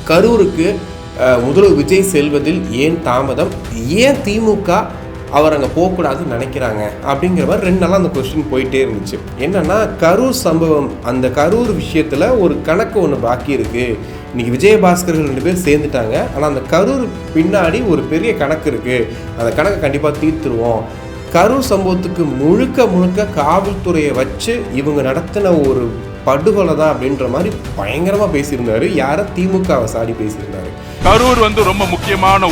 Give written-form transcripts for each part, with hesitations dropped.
கரூருக்கு முதல்வர் விஜய் செல்வதில் ஏன் தாமதம், ஏன் திமுக அவர் அங்கே போகக்கூடாதுன்னு நினைக்கிறாங்க அப்படிங்கிற மாதிரி 2 நாளாக அந்த கொஸ்டின் போயிட்டே இருந்துச்சு. என்னென்னா கரூர் சம்பவம், அந்த கரூர் விஷயத்தில் ஒரு கணக்கு ஒன்று பாக்கி இருக்குது. இன்றைக்கி விஜயபாஸ்கர்கள் 2 பேர் சேர்ந்துட்டாங்க. ஆனால் அந்த கரூர் பின்னாடி ஒரு பெரிய கணக்கு இருக்குது. அந்த கணக்கை கண்டிப்பாக தீர்த்துருவோம். கரூர் சம்பவத்துக்கு முழுக்க காவல்துறையை வச்சு இவங்க நடத்தின ஒரு படுகொலை தான் அப்படின்ற மாதிரி பயங்கரமாக பேசியிருந்தாரு. யாரை? திமுகவை சாடி பேசியிருந்தாரு. கரூர் ரொம்ப முக்கியமான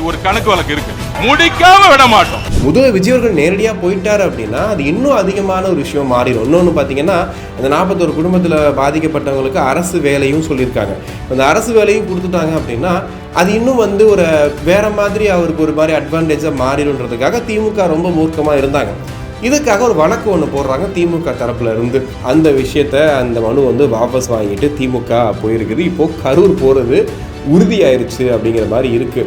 ஒரு கணக்கு வழக்கு இருக்கு, முடிக்காம விட மாட்டோம். முதல்வர் விஜய் அவர்கள் நேரடியாக போயிட்டாரு அப்படின்னா அது இன்னும் அதிகமான ஒரு விஷயம் மாறிடும். இன்னொன்று பார்த்தீங்கன்னா, அந்த 41 குடும்பத்தில் பாதிக்கப்பட்டவங்களுக்கு அரசு வேலையும் சொல்லியிருக்காங்க. அந்த அரசு வேலையும் கொடுத்துட்டாங்க அப்படின்னா அது இன்னும் ஒரு வேற மாதிரி அவருக்கு ஒரு மாதிரி அட்வான்டேஜாக மாறிடுன்றதுக்காக திமுக ரொம்ப மூர்க்கமாக இருந்தாங்க. இதுக்காக ஒரு வழக்கு ஒன்று போடுறாங்க திமுக தரப்புல இருந்து. அந்த விஷயத்த, அந்த மனு வாபஸ் வாங்கிட்டு திமுக போயிருக்குது. இப்போ கரூர் போறது உறுதியாயிருச்சு அப்படிங்கிற மாதிரி இருக்கு.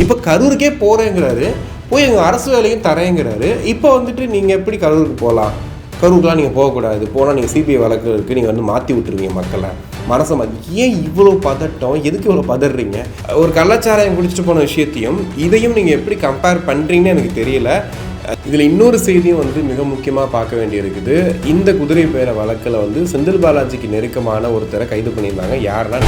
இப்போ கரூருக்கே போறேங்கிறாரு, போய் எங்கள் அரசு வேலையும் தரேங்கிறாரு. இப்போ நீங்கள் எப்படி கரூருக்கு போகலாம்? கரூருக்குலாம் நீங்கள் போகக்கூடாது, போனால் நீங்கள் சிபிஐ வழக்கு இருக்குது, நீங்கள் மாற்றி விட்டுருவீங்க மக்களை. மனசை ஏன் இவ்வளோ பதட்டம்? எதுக்கு இவ்வளோ பதறீங்க? ஒரு கள்ளச்சாராயம் குடிச்சிட்டு போன விஷயத்தையும் இதையும் நீங்கள் எப்படி கம்பேர் பண்ணுறீங்கன்னு எனக்கு தெரியல. இதில் இன்னொரு செய்தியும் மிக முக்கியமாக பார்க்க வேண்டியிருக்குது. இந்த குதிரை பேர வழக்கில் செந்தில் பாலாஜிக்கு நெருக்கமான ஒருத்தரை கைது பண்ணியிருந்தாங்க. யாருன்னா,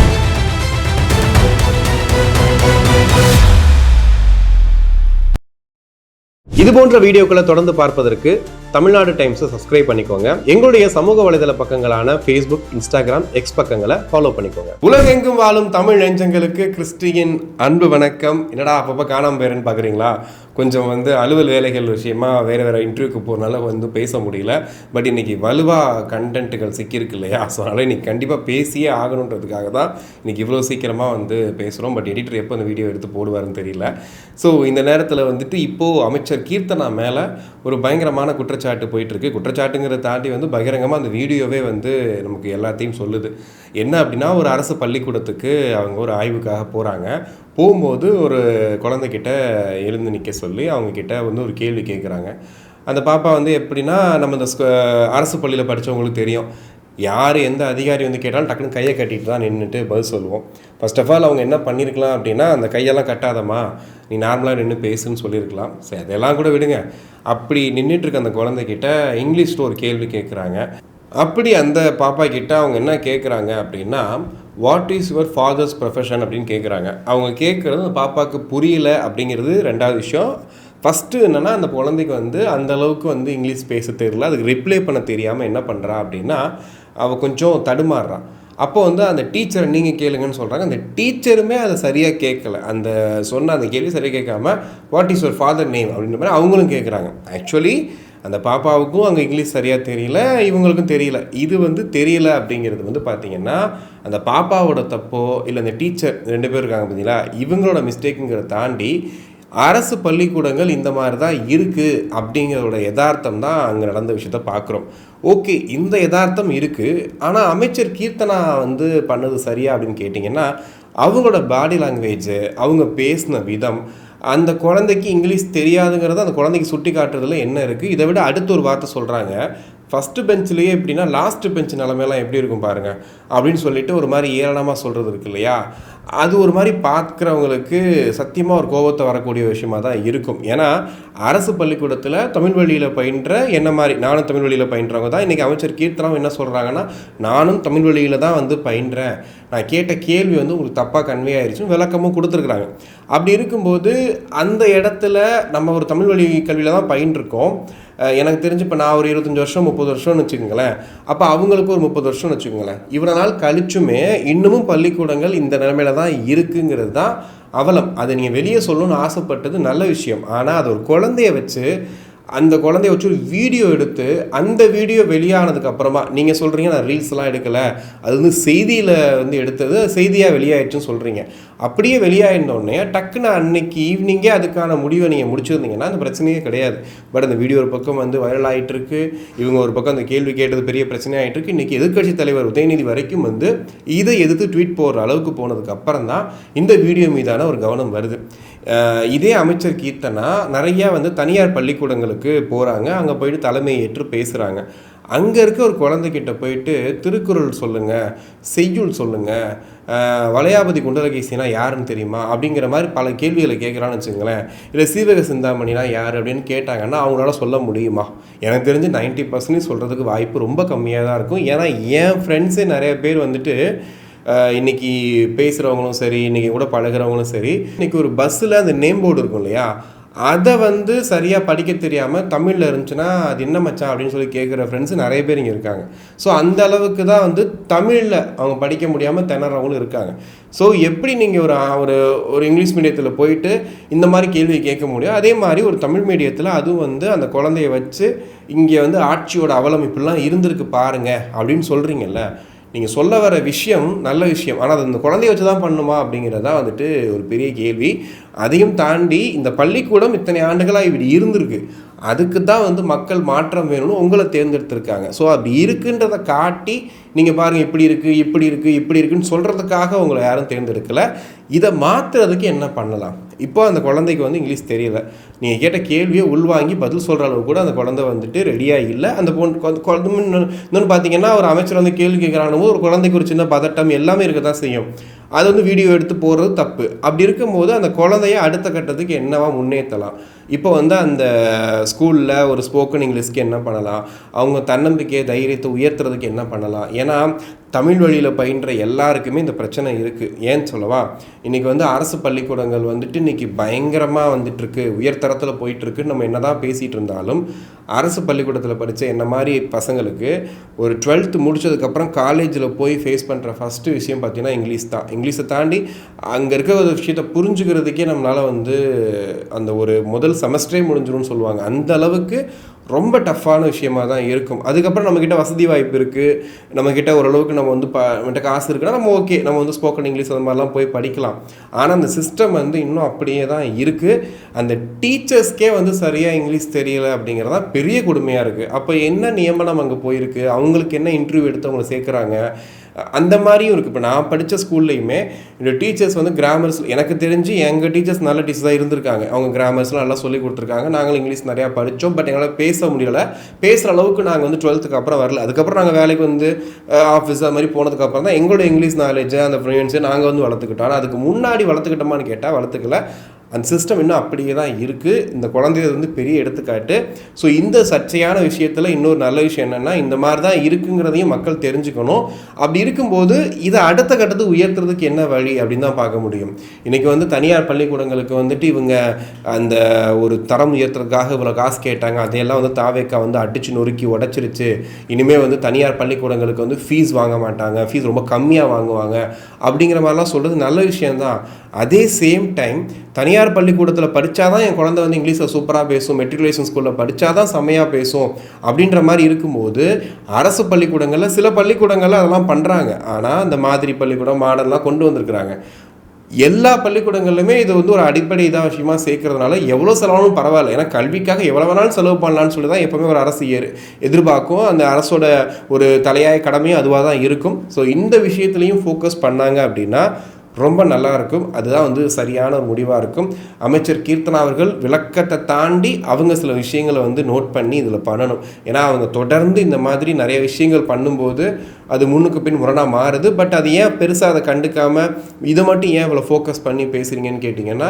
இது போன்ற வீடியோக்களை தொடர்ந்து பார்ப்பதற்கு தமிழ்நாடு டைம்ஸை சப்ஸ்கிரைப் பண்ணிக்கோங்க. எங்களுடைய சமூக வலைதள பக்கங்களான ஃபேஸ்புக், இன்ஸ்டாகிராம், எக்ஸ் பக்கங்களை ஃபாலோ பண்ணிக்கோங்க. உலகெங்கும் வாழும் தமிழ் நெஞ்சங்களுக்கு கிறிஸ்டியின் அன்பு வணக்கம். என்னடா அப்பப்போ காணாமல் போயிறேன்னு பார்க்குறீங்களா? கொஞ்சம் அலுவல் வேலைகள் விஷயமா வேறு இன்டர்வியூக்கு போகிறனால பேச முடியல. பட் இன்றைக்கி வலுவாக கண்டென்ட்டுகள் சிக்கியிருக்கு இல்லையா? ஸோ அதனால் இன்றைக்கி கண்டிப்பாக பேசியே ஆகணுன்றதுக்காக தான் இன்றைக்கி இவ்வளோ சீக்கிரமாக பேசுகிறோம். பட் எடிட்டர் எப்போ அந்த வீடியோ எடுத்து போடுவாருன்னு தெரியல. ஸோ இந்த நேரத்தில் இப்போது அமைச்சர் கீர்த்தனா மேலே ஒரு பயங்கரமான குற்றச்சாட்டு போயிட்டுருக்கு. குற்றச்சாட்டுங்கிறத தாண்டி பகிரங்கமாக அந்த வீடியோவே நமக்கு எல்லாத்தையும் சொல்லுது. என்ன அப்படின்னா, ஒரு அரசு பள்ளிக்கூடத்துக்கு அவங்க ஒரு ஆய்வுக்காக போகிறாங்க. போகும்போது ஒரு குழந்தைகிட்ட எழுந்து நிற்க சொல்லி அவங்கக்கிட்ட ஒரு கேள்வி கேட்குறாங்க. அந்த பாப்பா எப்படின்னா, நம்ம இந்த அரசு பள்ளியில் படித்தவங்களுக்கு தெரியும், யார் எந்த அதிகாரி கேட்டாலும் டக்குன்னு கையை கட்டிட்டு தான் நின்றுட்டு பதில் சொல்லுவோம். ஃபர்ஸ்ட் ஆஃப் ஆல் அவங்க என்ன பண்ணியிருக்கலாம் அப்படின்னா, அந்த கையெல்லாம் கட்டாதம்மா, நீ நார்மலாக நின்று பேசுன்னு சொல்லியிருக்கலாம். சரி, அதெல்லாம் கூட விடுங்க. அப்படி நின்றுட்டுருக்க அந்த குழந்தைகிட்ட இங்கிலீஷில் ஒரு கேள்வி கேட்குறாங்க. அப்படி அந்த பாப்பா கிட்ட அவங்க என்ன கேட்குறாங்க அப்படின்னா, what is your father's profession அப்படின்னு கேட்குறாங்க. அவங்க கேட்குறது அந்த பாப்பாவுக்கு புரியல அப்படிங்கிறது 2வது விஷயம். ஃபஸ்ட்டு என்னென்னா, அந்த குழந்தைக்கு அந்தளவுக்கு இங்கிலீஷ் பேச தெரியல. அதுக்கு ரிப்ளை பண்ண தெரியாமல் என்ன பண்ணுறா அப்படின்னா, அவள் கொஞ்சம் தடுமாறுறான். அப்போ அந்த டீச்சரை நீங்கள் கேளுங்கன்னு சொல்கிறாங்க. அந்த டீச்சருமே அதை சரியாக கேட்கல. அந்த சொன்ன அந்த கேள்வி சரியாக கேட்காம, what is your father name அப்படின்ற மாதிரி அவங்களும் கேட்குறாங்க. ஆக்சுவலி அந்த பாப்பாவுக்கும் அங்கே இங்கிலீஷ் சரியாக தெரியல, இவங்களுக்கும் தெரியல. இது தெரியல அப்படிங்கிறது பார்த்திங்கன்னா, அந்த பாப்பாவோட தப்போ இல்லை அந்த டீச்சர் 2 பேர் இருக்காங்க பார்த்தீங்களா, இவங்களோட மிஸ்டேக்குங்கிறத தாண்டி அரசு பள்ளிக்கூடங்கள் இந்த மாதிரி தான் இருக்குது அப்படிங்கிறதோட யதார்த்தம் தான் அங்கே நடந்த விஷயத்த பார்க்குறோம். ஓகே, இந்த யதார்த்தம் இருக்குது. ஆனால் அமைச்சர் கீர்த்தனா பண்ணது சரியா அப்படின்னு கேட்டிங்கன்னா, அவங்களோட பாடி லாங்குவேஜு, அவங்க பேசின விதம், அந்த குழந்தைக்கு இங்கிலீஷ் தெரியாதுங்கிறத அந்த குழந்தைக்கு சுட்டி காட்டுறதுல என்ன இருக்குது? இதை விட அடுத்த ஒரு வார்த்தை சொல்கிறாங்க, ஃபஸ்ட்டு பெஞ்சிலேயே எப்படின்னா லாஸ்ட்டு பெஞ்ச் நிலமையெல்லாம் எப்படி இருக்கும் பாருங்கள் அப்படின்னு சொல்லிட்டு ஒரு மாதிரி ஏளனமாக சொல்கிறது இருக்கு இல்லையா? அது ஒரு மாதிரி பார்க்குறவங்களுக்கு சத்தியமாக ஒரு கோபத்தை வரக்கூடிய விஷயமாக தான் இருக்கும். ஏன்னா அரசு பள்ளிக்கூடத்தில் தமிழ் வழியில் பயின்ற என்ன மாதிரி நானும் தமிழ் வழியில் பயின்றவங்க தான் இன்றைக்கி அமைச்சர் கீர்த்தனாவும் என்ன சொல்கிறாங்கன்னா, நானும் தமிழ் வழியில் தான் பயின்றேன், நான் கேட்ட கேள்வி உங்களுக்கு தப்பாக கன்வே ஆயிடுச்சுன்னு விளக்கமும் கொடுத்துருக்குறாங்க. அப்படி இருக்கும்போது அந்த இடத்துல நம்ம ஒரு தமிழ் வழி கல்வியில் தான் பயின்றிருக்கோம். எனக்கு தெரிஞ்சு இப்போ நான் ஒரு 25 வருஷம் 30 வருஷம்னு வச்சுக்கோங்களேன். அப்போ அவங்களுக்கு ஒரு 30 வருஷம்னு வச்சுக்கோங்களேன். இவ்வளோ நாள் கழிச்சுமே இன்னமும் பள்ளிக்கூடங்கள் இந்த நிலைமையில தான் இருக்குங்கிறது தான் அவலம். அதை நீங்கள் வெளியே சொல்லணும்னு ஆசைப்பட்டது நல்ல விஷயம். ஆனால் அது ஒரு குழந்தைய வச்சு அந்த குழந்தைய வச்சு ஒரு வீடியோ எடுத்து அந்த வீடியோ வெளியானதுக்கு அப்புறமா நீங்கள் சொல்கிறீங்க நான் ரீல்ஸ்லாம் எடுக்கலை, அது செய்தியில் எடுத்தது செய்தியாக வெளியாயிடுச்சுன்னு சொல்கிறீங்க. அப்படியே வெளியாயிருந்தோடனே டக்குன்னு அன்னைக்கு ஈவினிங்கே அதுக்கான முடிவை நீங்கள் முடிச்சிருந்தீங்கன்னா அந்த பிரச்சனையே கிடையாது. பட் அந்த வீடியோ ஒரு பக்கம் வைரல் ஆகிட்டு இருக்கு, இவங்க ஒரு பக்கம் அந்த கேள்வி கேட்டது பெரிய பிரச்சனை ஆகிட்டு இருக்கு. இன்றைக்கி எதிர்க்கட்சி தலைவர் உதயநிதி வரைக்கும் இதை எதிர்த்து ட்வீட் போடுற அளவுக்கு போனதுக்கு அப்புறம் தான் இந்த வீடியோ மீதான ஒரு கவனம் வருது. இதே அமைச்சர் கீர்த்தனா நிறையா தனியார் பள்ளிக்கூடங்களுக்கு போகிறாங்க, அங்கே போயிட்டு தலைமை ஏற்று பேசுகிறாங்க. அங்கே இருக்க ஒரு குழந்தைகிட்ட போயிட்டு திருக்குறள் சொல்லுங்கள், செய்யுள் சொல்லுங்கள், வளையாபதி குண்டலகேசினா யாருன்னு தெரியுமா அப்படிங்கிற மாதிரி பல கேள்விகளை கேட்குறான்னு வச்சுங்களேன். இல்லை சீவக சிந்தாமணினா யார் அப்படின்னு கேட்டாங்கன்னா அவங்களால சொல்ல முடியுமா? எனக்கு தெரிஞ்சு 90% சொல்கிறதுக்கு வாய்ப்பு ரொம்ப கம்மியாக தான் இருக்கும். ஏன்னா என் ஃப்ரெண்ட்ஸே நிறைய பேர் வந்துட்டு இன்றைக்கி பேசுகிறவங்களும் சரி, இன்றைக்கி கூட பழகிறவங்களும் சரி, இன்றைக்கி ஒரு பஸ்ஸில் அந்த நேம் போர்டு இருக்கும் இல்லையா, அதை வந்து சரியாக படிக்க தெரியாமல் தமிழில் இருந்துச்சுன்னா அது என்ன மச்சான் அப்படின்னு சொல்லி கேட்குற ஃப்ரெண்ட்ஸு நிறைய பேர் இங்கே இருக்காங்க. ஸோ அந்த அளவுக்கு தான் வந்து தமிழில் அவங்க படிக்க முடியாமல் திணறவங்களும் இருக்காங்க. ஸோ எப்படி நீங்கள் ஒரு ஒரு இங்கிலீஷ் மீடியத்தில் போயிட்டு இந்த மாதிரி கேள்வி கேட்க முடியும், அதே மாதிரி ஒரு தமிழ் மீடியத்தில் அதுவும் வந்து அந்த குழந்தைய வச்சு இங்கே வந்து ஆட்சியோட அவலமைப்புலாம் இருந்திருக்கு பாருங்க அப்படின்னு சொல்கிறீங்கல்ல. நீங்கள் சொல்ல வர விஷயம் நல்ல விஷயம், ஆனால் அது இந்த குழந்தைய வச்சு தான் பண்ணுமா அப்படிங்கிறதான் வந்துட்டு ஒரு பெரிய கேள்வி. அதையும் தாண்டி இந்த பள்ளிக்கூடம் இத்தனை ஆண்டுகளாக இப்படி இருந்திருக்கு, அதுக்கு தான் வந்து மக்கள் மாற்றம் வேணும்னு உங்களை தேர்ந்தெடுத்திருக்காங்க. ஸோ அப்படி இருக்குன்றதை காட்டி நீங்கள் பாருங்கள் இப்படி இருக்குது இப்படி இருக்குது இப்படி இருக்குன்னு சொல்கிறதுக்காக உங்களை யாரும் தேர்ந்தெடுக்கலை. இதை மாற்றுறதுக்கு என்ன பண்ணலாம்? இப்போ அந்த குழந்தைக்கு வந்து இங்கிலீஷ் தெரியல, நீங்கள் கேட்ட கேள்வியை உள்வாங்கி பதில் சொல்கிற அளவு கூட அந்த குழந்தை வந்துட்டு ரெடியாக இல்லை. அந்த இன்னொன்று பார்த்தீங்கன்னா ஒரு அமைச்சர் வந்து கேள்வி கேட்குறானும் ஒரு குழந்தைக்கு ஒரு சின்ன பதட்டம் எல்லாமே இருக்க தான் செய்யும். அது வந்து வீடியோ எடுத்து போடுறது தப்பு. அப்படி இருக்கும்போது அந்த குழந்தைய அடுத்த கட்டத்துக்கு என்னவா முன்னேற்றலாம்? இப்போ வந்து அந்த ஸ்கூலில் ஒரு ஸ்போக்கன் இங்கிலீஷ்க்கு என்ன பண்ணலாம், அவங்க தன்னம்பிக்கையை தைரியத்தை உயர்த்துறதுக்கு என்ன பண்ணலாம்? ஏன்னா தமிழ் வழியில் பயின்ற எல்லாருக்குமே இந்த பிரச்சனை இருக்குது. ஏன்னு சொல்லவா, இன்றைக்கி வந்து அரசு பள்ளிக்கூடங்கள் வந்துட்டு இன்றைக்கி பயங்கரமாக வந்துட்டுருக்கு, உயர்தரத்தில் போயிட்டுருக்கு. நம்ம என்ன தான் பேசிகிட்டு இருந்தாலும் அரசு பள்ளிக்கூடத்தில் படித்த என்ன மாதிரி பசங்களுக்கு ஒரு 12th முடித்ததுக்கப்புறம் காலேஜில் போய் ஃபேஸ் பண்ணுற ஃபஸ்ட்டு விஷயம் பார்த்திங்கன்னா இங்கிலீஷ் தான். இங்கிலீஷை தாண்டி அங்கே இருக்க ஒரு விஷயத்தை புரிஞ்சுக்கிறதுக்கே நம்மளால் வந்து அந்த ஒரு முதல் செமஸ்டரே முடிஞ்சிடும்னு சொல்லுவாங்க. அந்த அளவுக்கு ரொம்ப டஃப்பான விஷயமாக தான் இருக்கும். அதுக்கப்புறம் நம்மக்கிட்ட வசதி வாய்ப்பு இருக்குது, நம்மக்கிட்ட ஓரளவுக்கு நம்ம வந்து நம்மகிட்ட காசு இருக்குன்னா நம்ம ஓகே, நம்ம வந்து ஸ்போக்கன் இங்கிலீஷ் அந்த மாதிரிலாம் போய் படிக்கலாம். ஆனால் அந்த சிஸ்டம் வந்து இன்னும் அப்படியே தான் இருக்குது. அந்த டீச்சர்ஸ்க்கே வந்து சரியாக இங்கிலீஷ் தெரியலை அப்படிங்கிறது தான் பெரிய கொடுமையாக இருக்குது. அப்போ என்ன நியமனம் அங்கே போயிருக்கு, அவங்களுக்கு என்ன இன்டர்வியூ எடுத்து அவங்களை சேர்க்குறாங்க, அந்த மாதிரியும் இருக்குது. இப்போ நான் படித்த ஸ்கூல்லையுமே இந்த டீச்சர்ஸ் வந்து கிராமர்ஸ், எனக்கு தெரிஞ்சு எங்கள் டீச்சர்ஸ் நல்ல டீச்சர்ஸ் தான் இருந்திருக்காங்க. அவங்க கிராமர்ஸ்லாம் நல்லா சொல்லி கொடுத்துருக்காங்க. நாங்களும் இங்கிலீஷ் நிறையா படித்தோம். பட் எங்களால் பேச முடியலை. பேசுகிற அளவுக்கு நாங்கள் வந்து 12th அப்புறம் வரல. அதுக்கப்புறம் நாங்கள் வேலைக்கு வந்து ஆஃபீஸ் அது மாதிரி போனதுக்கப்புறம் தான் எங்களோட இங்கிலீஷ் நாலேஜ் அந்த ஃப்ளூயன்ஸை நாங்கள் வந்து வளர்த்துக்கிட்டோம். ஆனால் அதுக்கு முன்னாடி வளர்த்துக்கிட்டோமான்னு கேட்டால் வளர்த்துக்கல. அந்த சிஸ்டம் இன்னும் அப்படியே தான் இருக்குது. இந்த குழந்தைய வந்து பெரிய எடுத்துக்காட்டு. ஸோ இந்த சர்ச்சையான விஷயத்தில் இன்னொரு நல்ல விஷயம் என்னென்னா, இந்த மாதிரி தான் இருக்குங்கிறதையும் மக்கள் தெரிஞ்சுக்கணும். அப்படி இருக்கும்போது இதை அடுத்த கட்டத்துக்கு உயர்த்துறதுக்கு என்ன வழி அப்படின்னு தான் பார்க்க முடியும். இன்றைக்கி வந்து தனியார் பள்ளிக்கூடங்களுக்கு வந்துட்டு இவங்க அந்த ஒரு தரம் உயர்த்துறதுக்காக இவ்வளோ காசு கேட்டாங்க, அதையெல்லாம் வந்து தாவேக்கா வந்து அடித்து நொறுக்கி உடச்சிருச்சு. இனிமேல் வந்து தனியார் பள்ளிக்கூடங்களுக்கு வந்து ஃபீஸ் வாங்க மாட்டாங்க, ஃபீஸ் ரொம்ப கம்மியாக வாங்குவாங்க அப்படிங்கிற மாதிரிலாம் சொல்கிறது நல்ல விஷயந்தான். அதே சேம் டைம் தனியார் பள்ளிக்கூடத்தில் படித்தா தான் என் குழந்தை வந்து இங்கிலீஷில் சூப்பராக பேசும், மெட்ரிகுலேஷன் ஸ்கூலில் படித்தா தான் செம்மையாக பேசும் அப்படின்ற மாதிரி இருக்கும்போது அரசு பள்ளிக்கூடங்களில் சில பள்ளிக்கூடங்களில் அதெல்லாம் பண்ணுறாங்க. ஆனால் அந்த மாதிரி பள்ளிக்கூடம் மாடல்லாம் கொண்டு வந்திருக்கிறாங்க. எல்லா பள்ளிக்கூடங்களிலுமே இது வந்து ஒரு அடிப்படை இதாக விஷயமா சேர்க்கறதுனால எவ்வளோ செலவானும் பரவாயில்ல. ஏன்னா கல்விக்காக எவ்வளோ வேணாலும் செலவு பண்ணலான்னு சொல்லி தான் எப்போவுமே ஒரு அரசு எதிர்பார்க்கும். அந்த அரசோட ஒரு தலையாய கடமையும் அதுவாக தான் இருக்கும். ஸோ இந்த விஷயத்துலையும் ஃபோக்கஸ் பண்ணாங்க அப்படின்னா ரொம்ப நல்லா இருக்கும். அதுதான் வந்து சரியான ஒரு முடிவாக இருக்கும். அமைச்சர் கீர்த்தனா அவர்கள் விளக்கத்தை தாண்டி அவங்க சில விஷயங்களை வந்து நோட் பண்ணி இதில் பண்ணணும். ஏன்னா அவங்க தொடர்ந்து இந்த மாதிரி நிறைய விஷயங்கள் பண்ணும்போது அது முன்னுக்கு பின் முரணாக மாறுது. பட் அது ஏன் பெருசாக அதை கண்டுக்காமல் இதை மட்டும் ஏன் இவ்வளோ ஃபோக்கஸ் பண்ணி பேசுகிறீங்கன்னு கேட்டிங்கன்னா,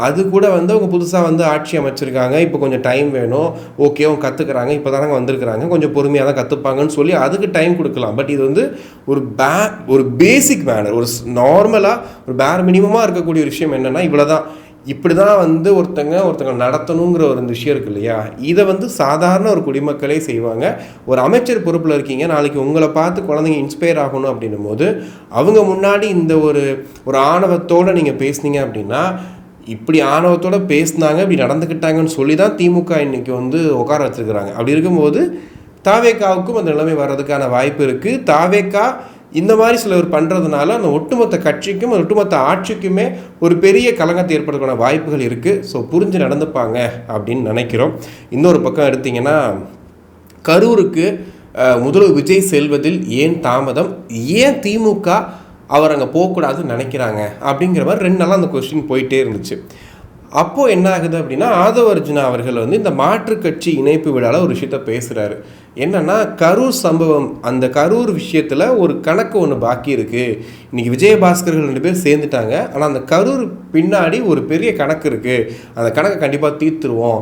அது கூட வந்து அவங்க புதுசாக வந்து ஆட்சி அமைச்சிருக்காங்க, இப்போ கொஞ்சம் டைம் வேணும், ஓகே அவங்க கற்றுக்குறாங்க, இப்போ தானங்க வந்திருக்கிறாங்க, கொஞ்சம் பொறுமையாக தான் கற்றுப்பாங்கன்னு சொல்லி அதுக்கு டைம் கொடுக்கலாம். பட் இது வந்து ஒரு பேசிக் மேனர், ஒரு நார்மலாக ஒரு பேர் மினிமமாக இருக்கக்கூடிய ஒரு விஷயம் என்னென்னா இவ்வளோ தான், இப்படி தான் வந்து ஒருத்தங்க நடத்தணுங்கிற ஒரு விஷயம் இருக்கு இல்லையா. இதை வந்து சாதாரண ஒரு குடிமக்களே செய்வாங்க. ஒரு அமைச்சர் பொறுப்பில் இருக்கீங்க, நாளைக்கு உங்களை பார்த்து குழந்தைங்க இன்ஸ்பயர் ஆகணும் அப்படின்னும் போது அவங்க முன்னாடி இந்த ஒரு ஆணவத்தோடு நீங்கள் பேசுனீங்க அப்படின்னா, இப்படி ஆணவத்தோடு பேசினாங்க, இப்படி நடந்துக்கிட்டாங்கன்னு சொல்லி தான் திமுக இன்றைக்கி வந்து உட்கார வச்சுருக்கிறாங்க. அப்படி இருக்கும்போது தாவேக்காவுக்கும் அந்த நிலைமை வர்றதுக்கான வாய்ப்பு இருக்குது. தாவேக்கா இந்த மாதிரி சிலர் பண்ணுறதுனால அந்த ஒட்டுமொத்த கட்சிக்கும் ஒட்டுமொத்த ஆட்சிக்குமே ஒரு பெரிய கலங்கத்தை ஏற்படுறதுக்கான வாய்ப்புகள் இருக்குது. ஸோ புரிஞ்சு நடந்துப்பாங்க அப்படின்னு நினைக்கிறோம். இன்னொரு பக்கம் எடுத்திங்கன்னா, கரூருக்கு முதல்வர் விஜய் செல்வதில் ஏன் தாமதம், ஏன் திமுக அவர் அங்கே போகக்கூடாதுன்னு நினைக்கிறாங்க அப்படிங்கிற மாதிரி 2 நாளாக அந்த கொஸ்டின் போயிட்டே இருந்துச்சு. அப்போது என்ன ஆகுது அப்படின்னா, ஆதவ அர்ஜுனா அவர்கள் வந்து இந்த மாற்றுக் கட்சி இணைப்பு விழாவில் ஒரு விஷயத்த பேசுகிறாரு. என்னன்னா கரூர் சம்பவம், அந்த கரூர் விஷயத்தில் ஒரு கணக்கு ஒன்று பாக்கி இருக்குது. இன்றைக்கி விஜயபாஸ்கர்கள் 2 பேர் சேர்ந்துட்டாங்க. ஆனால் அந்த கரூர் பின்னாடி ஒரு பெரிய கணக்கு இருக்குது. அந்த கணக்கை கண்டிப்பாக தீர்த்துருவோம்.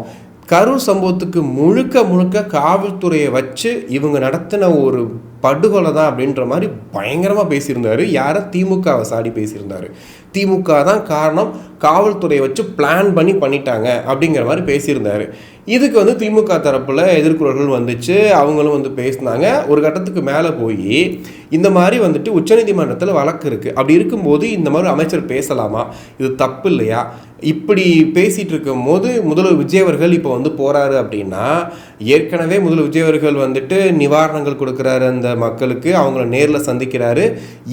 கரூர் சம்பவத்துக்கு முழுக்க காவல்துறையை வச்சு இவங்க நடத்தின ஒரு படுகொலை தான் அப்படின்ற மாதிரி பயங்கரமாக பேசியிருந்தார். யாரை? திமுகவை சாடி பேசியிருந்தார். திமுக தான் காரணம், காவல்துறையை வச்சு பிளான் பண்ணிட்டாங்க அப்படிங்கிற மாதிரி பேசியிருந்தார். இதுக்கு வந்து திமுக தரப்பில் எதிர்குறல்கள் வந்துச்சு. அவங்களும் வந்து பேசினாங்க. ஒரு கட்டத்துக்கு மேலே போய் இந்த மாதிரி வந்துட்டு உச்சநீதிமன்றத்தில் வழக்கு இருக்குது. அப்படி இருக்கும்போது இந்த மாதிரி அமைச்சர் பேசலாமா? இது தப்பு இல்லையா? இப்படி பேசிகிட்டு இருக்கும் போது முதல்வர் விஜய் அவர்கள் இப்போ வந்து போகிறாரு அப்படின்னா, ஏற்கனவே முதல்வர் விஜய் அவர்கள் வந்துட்டு நிவாரணங்கள் கொடுக்குறாரு அந்த மக்களுக்கு, அவங்கள நேரில் சந்திக்கிறாரு.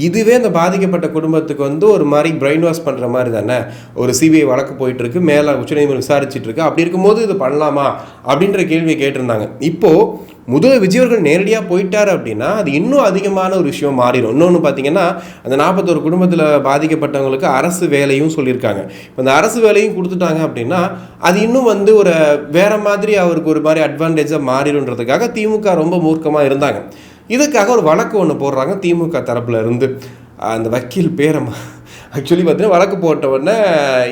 இதுவே அந்த பாதிக்கப்பட்ட குடும்பத்துக்கு வந்து ஒரு மாதிரி பிரெயின் வாஷ் பண்ணுற மாதிரி தானே. ஒரு சிபிஐ வழக்கு போயிட்டுருக்கு, மேலே உச்சநீதிமன்றம் விசாரிச்சுட்டு இருக்கு. அப்படி இருக்கும்போது இது பண்ணலாமா அப்படின்ற கேள்வியை கேட்டிருந்தாங்க. இப்போது முதல்வர் விஜய் அவர்கள் நேரடியாக போயிட்டார் அப்படின்னா அது இன்னும் அதிகமான ஒரு விஷயம் மாறிடும். இன்னொன்று பார்த்தீங்கன்னா, அந்த 41 குடும்பத்தில் பாதிக்கப்பட்டவங்களுக்கு அரசு வேலையும் சொல்லியிருக்காங்க. இப்போ அந்த அரசு வேலையும் கொடுத்துட்டாங்க அப்படின்னா அது இன்னும் வந்து ஒரு வேற மாதிரி அவருக்கு ஒரு மாதிரி அட்வான்டேஜாக மாறிடுன்றதுக்காக திமுக ரொம்ப மூர்க்கமாக இருந்தாங்க. இதுக்காக ஒரு வழக்கு ஒன்று போடுறாங்க திமுக தரப்புல இருந்து. அந்த வக்கீல் பேரை ஆக்சுவலி பார்த்தீங்கன்னா வழக்கு போட்ட உடனே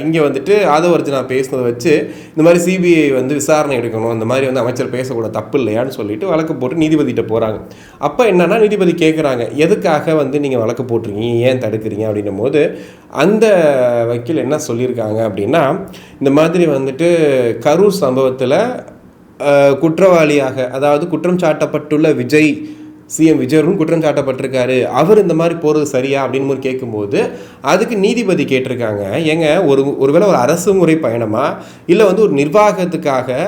இங்கே வந்துட்டு ஆதவர்ஜனா பேசினதை வச்சு இந்த மாதிரி சிபிஐ வந்து விசாரணை எடுக்கணும், இந்த மாதிரி வந்து அமைச்சர் பேசக்கூட தப்பு இல்லையான்னு சொல்லிட்டு வழக்கு போட்டு நீதிபதிகிட்ட போகிறாங்க. அப்போ என்னன்னா நீதிபதி கேட்குறாங்க, எதுக்காக வந்து நீங்கள் வழக்கு போட்டிருக்கீங்க, ஏன் தடுக்கிறீங்க அப்படின்னும் போது அந்த வக்கீல் என்ன சொல்லியிருக்காங்க அப்படின்னா, இந்த மாதிரி வந்துட்டு கரூர் சம்பவத்தில் குற்றவாளியாக, அதாவது குற்றம் சாட்டப்பட்டுள்ள விஜய், சிஎம் விஜயரும் குற்றம் சாட்டப்பட்டிருக்காரு, அவர் இந்த மாதிரி போகிறது சரியா அப்படின்னு போது கேட்கும்போது அதுக்கு நீதிபதி கேட்டிருக்காங்க, ஏங்க ஒருவேளை ஒரு அரசு முறை பயணமா இல்லை வந்து ஒரு நிர்வாகத்துக்காக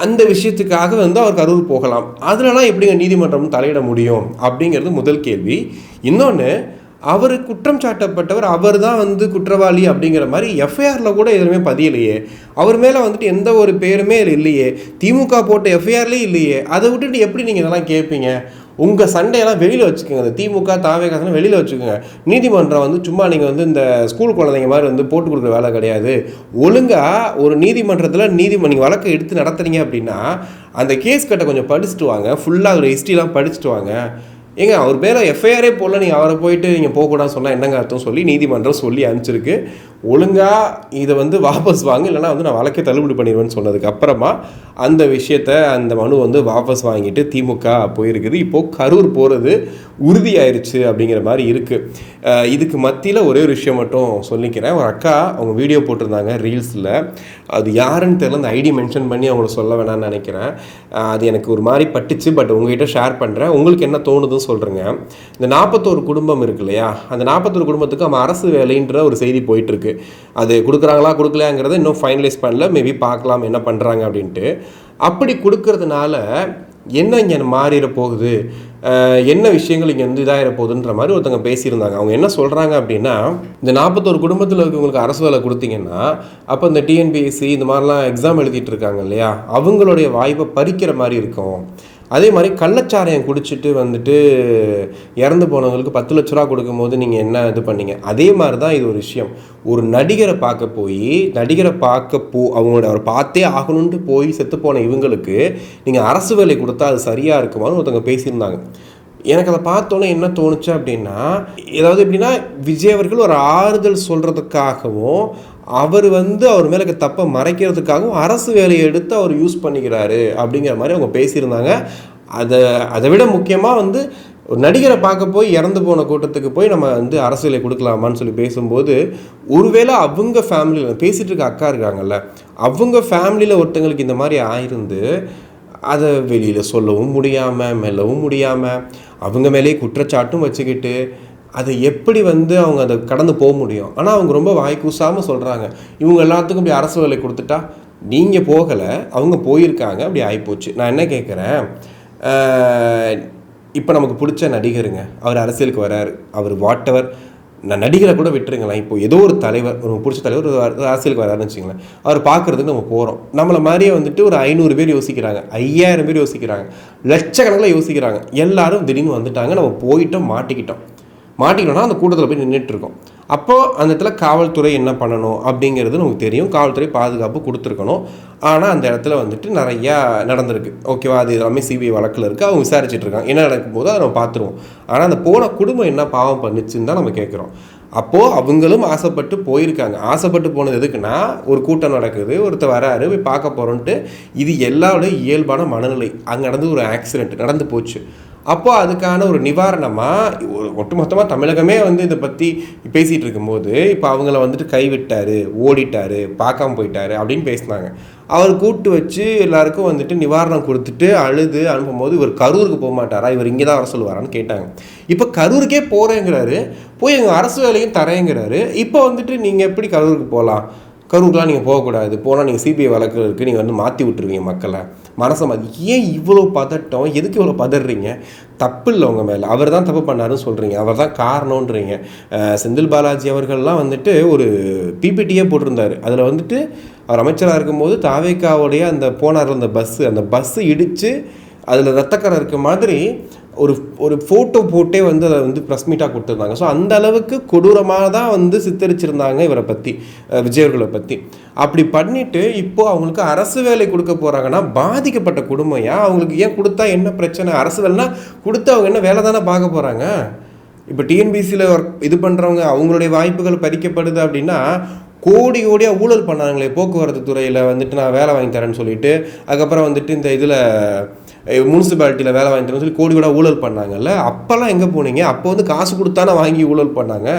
அந்த விஷயத்துக்காக வந்து அவர் கரூர் போகலாம், அதுலலாம் எப்படிங்க நீதிமன்றம் தலையிட முடியும் அப்படிங்கிறது முதல் கேள்வி. இன்னொன்று, அவர் குற்றம் சாட்டப்பட்டவர், அவர் தான் வந்து குற்றவாளி அப்படிங்கிற மாதிரி எஃப்ஐஆரில் கூட எதுவுமே பதியலையே. அவர் மேலே வந்துட்டு எந்த ஒரு பேருமே இல்லையே, திமுக போட்ட எஃப்ஐஆர்லேயே இல்லையே. அதை விட்டுட்டு எப்படி நீங்கள் இதெல்லாம் கேட்பீங்க? உங்கள் சண்டையெல்லாம் வெளியில் வச்சுக்கோங்க. இந்த திமுக தாவேகாசெல்லாம் வெளியில் வச்சுக்கோங்க. நீதிமன்றம் வந்து சும்மா நீங்கள் வந்து இந்த ஸ்கூல் குழந்தைங்க மாதிரி வந்து போட்டு கொடுக்குற வேலை கிடையாது. ஒழுங்காக ஒரு நீதிமன்றத்தில் நீங்கள் வழக்கை எடுத்து நடத்துறீங்க அப்படின்னா அந்த கேஸ் கட்டை கொஞ்சம் படிச்சுட்டு வாங்க, ஃபுல்லாக ஒரு ஹிஸ்ட்ரிலாம் படிச்சுட்டு வாங்க. ஏங்க அவர் பேரை எஃப்ஐஆரே போடல, நீங்கள் அவரை போயிட்டு நீங்கள் போகக்கூடாதுன்னு சொன்னால் என்னங்க அர்த்தம் சொல்லி நீதிமன்றம் சொல்லி அனுப்பிச்சிருக்கு. ஒழுங்காக இதை வந்து வாபஸ் வாங்க, இல்லைனா வந்து நான் வழக்கை தள்ளுபடி பண்ணிடுவேன்னு சொன்னதுக்கு அப்புறமா அந்த விஷயத்தை அந்த மனு வந்து வாபஸ் வாங்கிட்டு திமுக போயிருக்குது. இப்போது கரூர் போகிறது உறுதியாயிருச்சு அப்படிங்கிற மாதிரி இருக்குது. இதுக்கு மத்தியில் ஒரே ஒரு விஷயம் மட்டும் சொல்லிக்கிறேன். ஒரு அக்கா அவங்க வீடியோ போட்டிருந்தாங்க ரீல்ஸில், அது யாருன்னு தெரியல, அந்த ஐடி மென்ஷன் பண்ணி அவங்கள சொல்ல வேணாம்னு நினைக்கிறேன். அது எனக்கு ஒரு மாதிரி பட்டுச்சு, பட் உங்ககிட்ட ஷேர் பண்ணுறேன், உங்களுக்கு என்ன தோணுதுன்னு சொல்கிறேங்க. இந்த 41 குடும்பம் இருக்கு இல்லையா, அந்த 41 குடும்பத்துக்கு அவன் அரசு வேலைன்ற ஒரு செய்தி போயிட்டுருக்கு. அது கொடுக்குறாங்களா கொடுக்கலையாங்கிறத இன்னும் ஃபைனலைஸ் பண்ணல, மேபி பார்க்கலாம் என்ன பண்ணுறாங்க அப்படின்ட்டு. அப்படி கொடுக்கறதுனால என்ன இங்கே மாறிட போகுது, என்ன விஷயங்கள் இங்கே வந்து இதாகிட போகுதுன்ற மாதிரி ஒருத்தவங்க பேசியிருந்தாங்க. அவங்க என்ன சொல்கிறாங்க அப்படின்னா, இந்த 41 குடும்பத்தில் இருக்கவங்களுக்கு அரசு வேலை கொடுத்தீங்கன்னா அப்போ இந்த டிஎன்பிஎஸ்சி இந்த மாதிரிலாம் எக்ஸாம் எழுதிட்டு இருக்காங்க இல்லையா, அவங்களுடைய வாய்ப்பை பறிக்கிற மாதிரி இருக்கும். அதே மாதிரி கள்ளச்சாராயம் குடிச்சிட்டு வந்துட்டு இறந்து போனவங்களுக்கு 10 லட்ச ரூபா கொடுக்கும்போது நீங்கள் என்ன இது பண்ணீங்க, அதே மாதிரி தான் இது ஒரு விஷயம். ஒரு நடிகரை பார்க்க அவங்களோட அவர் பார்த்தே ஆகணுன்ட்டு போய் செத்து போன இவங்களுக்கு நீங்கள் அரசு வேலை கொடுத்தா அது சரியாக இருக்குமான்னு ஒருத்தவங்க பேசியிருந்தாங்க. எனக்கு அதை பார்த்தோன்னே என்ன தோணுச்சு அப்படின்னா, ஏதாவது எப்படின்னா விஜய் அவர்கள் ஒரு ஆறுதல் சொல்கிறதுக்காகவும் அவர் வந்து அவர் மேலே தப்பை மறைக்கிறதுக்காகவும் அரசு வேலையை எடுத்து அவர் யூஸ் பண்ணிக்கிறாரு அப்படிங்கிற மாதிரி அவங்க பேசியிருந்தாங்க. அதை விட முக்கியமாக வந்து ஒரு நடிகரை பார்க்க போய் இறந்து போன கூட்டத்துக்கு போய் நம்ம வந்து அரசு வேலை கொடுக்கலாமான்னு சொல்லி பேசும்போது, ஒருவேளை அவங்க ஃபேமிலியில் பேசிகிட்டு இருக்க அக்கா இருக்காங்கல்ல, அவங்க ஃபேமிலியில் ஒருத்தங்களுக்கு இந்த மாதிரி ஆயிருந்து அதை வெளியில் சொல்லவும் முடியாமல் மெல்லவும் முடியாமல் அவங்க மேலேயே குற்றச்சாட்டும் வச்சுக்கிட்டு அதை எப்படி வந்து அவங்க அதை கடந்து போக முடியும்? ஆனால் அவங்க ரொம்ப வாய்க்கூசாமல் சொல்கிறாங்க, இவங்க எல்லாத்துக்கும் இப்படி அரசு வேலை கொடுத்துட்டா நீங்கள் போகலை, அவங்க போயிருக்காங்க, அப்படி ஆகிப்போச்சு. நான் என்ன கேட்குறேன், இப்போ நமக்கு பிடிச்ச நடிகருங்க, அவர் அரசியலுக்கு வராரு, அவர் வாட்டவர், நான் நடிகரை கூட விட்டுருங்களேன், இப்போ ஏதோ ஒரு தலைவர், ஒரு பிடிச்ச தலைவர் ஒரு அரசியலுக்கு வராருன்னு வச்சுங்களேன், அவர் பார்க்குறதுக்கு நம்ம போகிறோம். நம்மளை மாதிரியே வந்துட்டு ஒரு 500 பேர் யோசிக்கிறாங்க, 5000 பேர் யோசிக்கிறாங்க, லட்சக்கணக்கில் யோசிக்கிறாங்க. எல்லாரும் திடீர்னு வந்துட்டாங்க, நம்ம போயிட்டோம், மாட்டிக்கிட்டோம்னா அந்த கூட்டத்தில் போய் நின்றுட்டுருக்கோம். அப்போது அந்த இடத்துல காவல்துறை என்ன பண்ணணும் அப்படிங்கிறது நமக்கு தெரியும். காவல்துறை பாதுகாப்பு கொடுத்துருக்கணும். ஆனால் அந்த இடத்துல வந்துட்டு நிறையா நடந்திருக்கு. ஓகேவா, அது எல்லாமே சிபிஐ வழக்கில் இருக்குது, அவங்க விசாரிச்சுட்டு இருக்காங்க. என்ன நடக்கும்போது அதை நம்ம பார்த்துருவோம். ஆனால் அந்த போன குடும்பம் என்ன பாவம் பண்ணிச்சுன்னு தான் நம்ம கேட்குறோம். அப்போது அவங்களும் ஆசைப்பட்டு போயிருக்காங்க. ஆசைப்பட்டு போனது எதுக்குன்னா, ஒரு கூட்டம் நடக்குது, ஒருத்தர் வராரு, போய் பார்க்க போகிறோன்ட்டு. இது எல்லாரோட இயல்பான மனநிலை. அங்கே நடந்து ஒரு ஆக்சிடெண்ட் நடந்து போச்சு. அப்போ அதுக்கான ஒரு நிவாரணமாக ஒரு ஒட்டுமொத்தமாக தமிழகமே வந்து இதை பற்றி பேசிகிட்டு இருக்கும்போது, இப்போ அவங்கள வந்துட்டு கைவிட்டார், ஓடிட்டார், பார்க்காம போயிட்டார் அப்படின்னு பேசினாங்க. அவர் கூப்பிட்டு வச்சு எல்லாருக்கும் வந்துட்டு நிவாரணம் கொடுத்துட்டு அழுது அனுப்பும்போது, இவர் கரூருக்கு போக மாட்டாரா, இவர் இங்கே தான் வர சொல்லுவாரான்னு கேட்டாங்க. இப்போ கரூருக்கே போகிறேங்கிறாரு, போய் எங்கள் அரசு வேலையும் தரேங்கிறாரு. இப்போ வந்துட்டு நீங்கள் எப்படி கரூருக்கு போகலாம்? கரூருக்குலாம் நீங்கள் போகக்கூடாது, போனால் நீங்கள் சிபிஐ வழக்கு இருக்குது, நீங்கள் வந்து மாற்றி விட்டுருவீங்க மக்களை, மனசை மாற்றி. ஏன் இவ்வளோ பதட்டம்? எதுக்கு இவ்வளோ பதறீங்க? தப்பு இல்லை உங்கள் மேலே, அவர் தான் தப்பு பண்ணாருன்னு சொல்கிறீங்க, அவர் தான் காரணன்றீங்க. செந்தில் பாலாஜி அவர்கள்லாம் வந்துட்டு ஒரு பிபிடியே போட்டிருந்தார். அதில் வந்துட்டு அவர் அமைச்சராக இருக்கும்போது தாவேக்காவுடைய அந்த போனார் அந்த பஸ்ஸு இடித்து அதில் ரத்தக்கரை இருக்க மாதிரி ஒரு ஃபோட்டோ போட்டே வந்து அதை வந்து ப்ரெஸ் மீட்டாக கொடுத்துருந்தாங்க. ஸோ அந்த அளவுக்கு கொடூரமாக தான் வந்து சித்தரிச்சிருந்தாங்க இவரை பற்றி, விஜய் அவர்களை பற்றி. அப்படி பண்ணிவிட்டு இப்போது அவங்களுக்கு அரசு வேலை கொடுக்க போகிறாங்கன்னா, பாதிக்கப்பட்ட குடும்பம் அவங்களுக்கு ஏன் கொடுத்தா என்ன பிரச்சனை? அரசு வேலைனா கொடுத்து அவங்க என்ன வேலை தானே பார்க்க போகிறாங்க? இப்போ டிஎன்பிசியில் இது பண்ணுறவங்க அவங்களுடைய வாய்ப்புகள் பறிக்கப்படுது அப்படின்னா, கோடியாக ஊழல் பண்ணாங்களே போக்குவரத்து துறையில் வந்துட்டு நான் வேலை வாங்கி தரேன்னு சொல்லிட்டு, அதுக்கப்புறம் வந்துட்டு இந்த இதில் முனிசிபாலிட்டியில் வேலை வாங்கி தரேன்னு சொல்லி கோடியோட ஊழல் பண்ணாங்கல்ல, அப்போல்லாம் எங்கே போனீங்க? அப்போ வந்து காசு கொடுத்தானே வாங்கி ஊழல் பண்ணாங்க.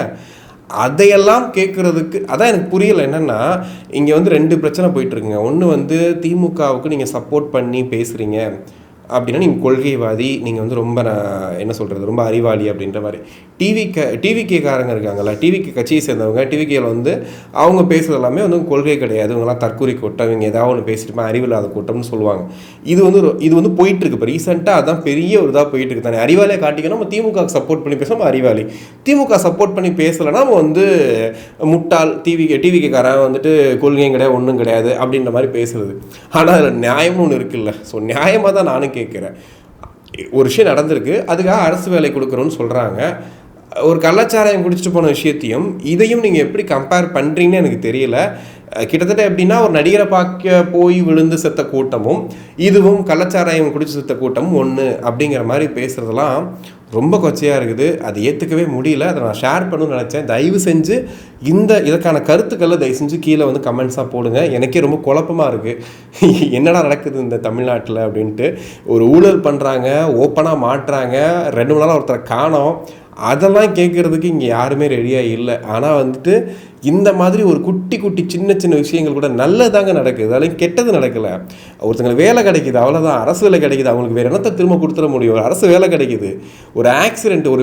அதையெல்லாம் கேட்குறதுக்கு அதான் எனக்கு புரியலை. என்னென்னா, இங்கே வந்து 2 பிரச்சனை போயிட்டுருக்குங்க. ஒன்று வந்து திமுகவுக்கு நீங்கள் சப்போர்ட் பண்ணி பேசுகிறீங்க அப்படின்னா நீங்கள் கொள்கைவாதி, நீங்கள் வந்து ரொம்ப என்ன சொல்கிறது, ரொம்ப அறிவாளி அப்படின்ற மாதிரி. டிவிகேக்காரங்க இருக்காங்கல்ல, டிவிகே கட்சியை சேர்ந்தவங்க, டிவிகேயில் வந்து அவங்க பேசுகிறது எல்லாமே வந்து கொள்கை கிடையாது, இவங்கெல்லாம் தற்கூரி கூட்டம், இவங்க ஏதாவது ஒன்று பேசிட்டு அறிவில்லாத கூட்டம்னு சொல்லுவாங்க. இது வந்து போயிட்டுருக்கு. இப்போ ரீசெண்டாக அதான் பெரிய ஒரு இதாக போயிட்டுருக்கு தானே. அறிவாளியை காட்டிக்கணும், நம்ம திமுக சப்போர்ட் பண்ணி பேசணும், அறிவாளி. திமுக சப்போர்ட் பண்ணி பேசலைன்னா நம்ம வந்து முட்டாள், டிவிகேக்காரன் வந்துட்டு கொள்கையும் கிடையாது, ஒன்றும் கிடையாது அப்படின்ற மாதிரி பேசுறது. ஆனால் அதில் நியாயம்னு ஒன்று இருக்குல்ல. ஸோ நியாயமாக தான் நானும் கேட்குறேன். ஒரு விஷயம் நடந்திருக்கு, அதுக்காக அரசு வேலை கொடுக்குறோன்னு சொல்கிறாங்க. ஒரு கள்ளச்சாராயம் குடிச்சிட்டு போன விஷயத்தையும் இதையும் நீங்கள் எப்படி கம்பேர் பண்ணுறீங்கன்னு எனக்கு தெரியல. கிட்டத்தட்ட எப்படின்னா, ஒரு நடிகரை பார்க்க போய் விழுந்து செத்த கூட்டமும் இதுவும் கள்ளச்சாராயம் குடிச்சு செத்த கூட்டமும் ஒன்று அப்படிங்கிற மாதிரி பேசுகிறதெல்லாம் ரொம்ப கொச்சையாக இருக்குது. அது ஏற்றுக்கவே முடியல. அதை நான் ஷேர் பண்ணணும்னு நினச்சேன். தயவு செஞ்சு இதற்கான கருத்துக்களை தயவு செஞ்சு கீழே வந்து கமெண்ட்ஸாக போடுங்க. எனக்கே ரொம்ப குழப்பமாக இருக்குது, என்னடா நடக்குது இந்த தமிழ்நாட்டில் அப்படின்ட்டு. ஒரு ஊழல் பண்ணுறாங்க, ஓப்பனாக மாட்டுறாங்க, 2 மணி நேரம் ஒருத்தரை காணோம், அதெல்லாம் கேட்குறதுக்கு இங்கே யாருமே ரெடியாக இல்லை. ஆனால் வந்துட்டு இந்த மாதிரி ஒரு குட்டி சின்ன விஷயங்கள் கூட நல்லதாங்க நடக்குது, அதெல்லாம் கெட்டது நடக்கலை. ஒருத்தங்களுக்கு வேலை கிடைக்குது, அவ்வளோதான். அரசு வேலை கிடைக்குது, அவங்களுக்கு வேறு என்னத்தை திரும்ப கொடுத்துட முடியும்? அரசு வேலை கிடைக்குது. ஒரு ஆக்சிடெண்ட்,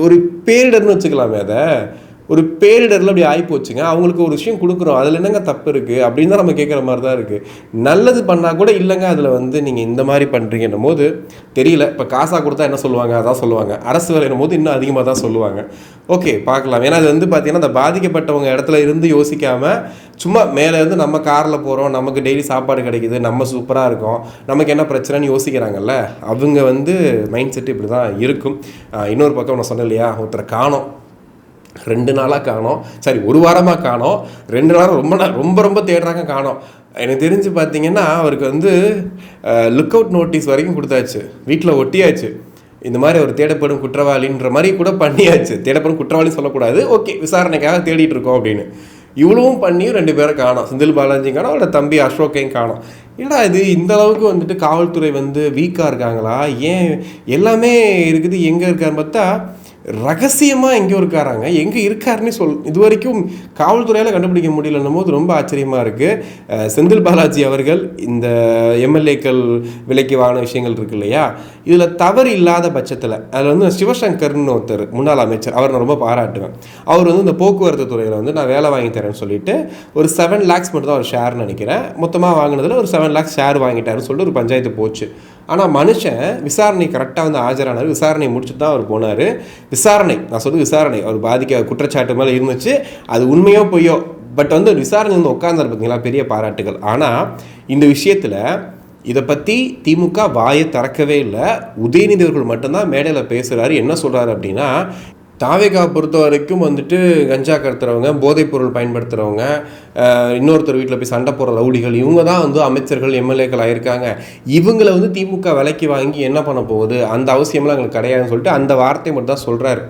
ஒரு பேரிடர்னு வச்சுக்கலாமே, அதை ஒரு பேரிடரில் அப்படி ஆகிப்போச்சுங்க. அவங்களுக்கு ஒரு விஷயம் கொடுக்குறோம், அதில் என்னங்க தப்பு இருக்குது அப்படின்னு தான் நம்ம கேட்குற மாதிரி தான் இருக்குது. நல்லது பண்ணால் கூட இல்லைங்க, அதில் வந்து நீங்கள் இந்த மாதிரி பண்ணுறீங்கன்னும் போது தெரியல. இப்போ காசாக கொடுத்தா என்ன சொல்லுவாங்க? அதான் சொல்லுவாங்க. அரசு வேலைன்னும் போது இன்னும் அதிகமாக தான் சொல்லுவாங்க. ஓகே, பார்க்கலாம். ஏன்னா அது வந்து பார்த்திங்கன்னா, அந்த பாதிக்கப்பட்டவங்க இடத்துல இருந்து யோசிக்காமல் சும்மா மேலே இருந்து நம்ம காரில் போகிறோம், நமக்கு டெய்லி சாப்பாடு கிடைக்குது, நம்ம சூப்பராக இருக்கோம், நமக்கு என்ன பிரச்சனைன்னு யோசிக்கிறாங்கல்ல, அவங்க வந்து மைண்ட் செட்டு இப்படி தான் இருக்கும். இன்னொரு பக்கம் நான் சொன்னேன் இல்லையா, ஒருத்தரை காணோம், 2 நாளாக காணோம், சரி 1 வாரமாக காணோம், 2 வாரம் ரொம்ப தேடுறாங்க, காணோம். எனக்கு தெரிஞ்சு பார்த்தீங்கன்னா, அவருக்கு வந்து லுக் அவுட் நோட்டீஸ் வரைக்கும் கொடுத்தாச்சு, வீட்டில் ஒட்டியாச்சு. இந்த மாதிரி ஒரு தேடப்படும் குற்றவாளின்ற மாதிரி கூட பண்ணியாச்சு. தேடப்படும் குற்றவாளின்னு சொல்லக்கூடாது, ஓகே விசாரணைக்காக தேடிட்டு இருக்கோம் அப்படின்னு. இவ்வளவும் பண்ணியும் 2 பேரை காணோம். செந்தில் பாலாஜியும் காணோம், அவரோட தம்பி அசோக்கையும் காணோம். ஏன்னா இது இந்த அளவுக்கு வந்துட்டு காவல்துறை வந்து வீக்காக இருக்காங்களா? ஏன் எல்லாமே இருக்குது, எங்கே இருக்காருன்னு பார்த்தா ரகசியமாக எங்கேயோ இருக்காராங்க, எங்கே இருக்காருன்னு இது வரைக்கும் காவல்துறையால் கண்டுபிடிக்க முடியலன்னும் போது ரொம்ப ஆச்சரியமாக இருக்குது. செந்தில் பாலாஜி அவர்கள் இந்த எம்எல்ஏக்கள் விலைக்கு வாங்கின விஷயங்கள் இருக்கு இல்லையா, இதில் தவறு இல்லாத பட்சத்தில் அதில் வந்து சிவசங்கர்னு ஒருத்தர் முன்னாள் அமைச்சர், அவர் நான் ரொம்ப பாராட்டுவேன். அவர் வந்து இந்த போக்குவரத்து துறையில் வந்து நான் வேலை வாங்கி தரேன்னு சொல்லிட்டு ஒரு 7 lakhs மட்டும் தான் அவர் ஷேர்னு நினைக்கிறேன், மொத்தமாக வாங்கினதில் ஒரு 7 lakhs ஷேர் வாங்கிட்டாருன்னு சொல்லிட்டு ஒரு பஞ்சாயத்து போச்சு. ஆனால் மனுஷன் விசாரணை கரெக்டாக வந்து ஆஜரானார், விசாரணை முடிச்சுட்டு தான் அவர் போனார். விசாரணை, நான் சொல்லுது விசாரணை, அவர் குற்றச்சாட்டு மேலே இருந்துச்சு, அது உண்மையோ பொய்யோ, பட் வந்து விசாரணை வந்து உட்கார்ந்தார் பார்த்தீங்களா, பெரிய பாராட்டுகள். ஆனால் இந்த விஷயத்தில் இதை பற்றி திமுக வாயை திறக்கவே இல்லை. உதயநிதி அவர்கள் மட்டும்தான் மேடையில் பேசுகிறாரு. என்ன சொல்கிறாரு அப்படின்னா, தாவேகாவை பொறுத்த வரைக்கும் வந்துட்டு கஞ்சா கடத்துறவங்க, போதைப்பொருள் பயன்படுத்துகிறவங்க, இன்னொருத்தர் வீட்டில் போய் சண்டை போடுற ரவுடிகள், இவங்க தான் வந்து அமைச்சர்கள், எம்எல்ஏக்கள் ஆயிருக்காங்க. இவங்களை வந்து திமுக விலைக்கு வாங்கி என்ன பண்ண போகுது, அந்த அவசியம்லாம் எங்களுக்கு கிடையாதுன்னு சொல்லிட்டு அந்த வார்த்தையை மட்டும் தான் சொல்கிறாரு.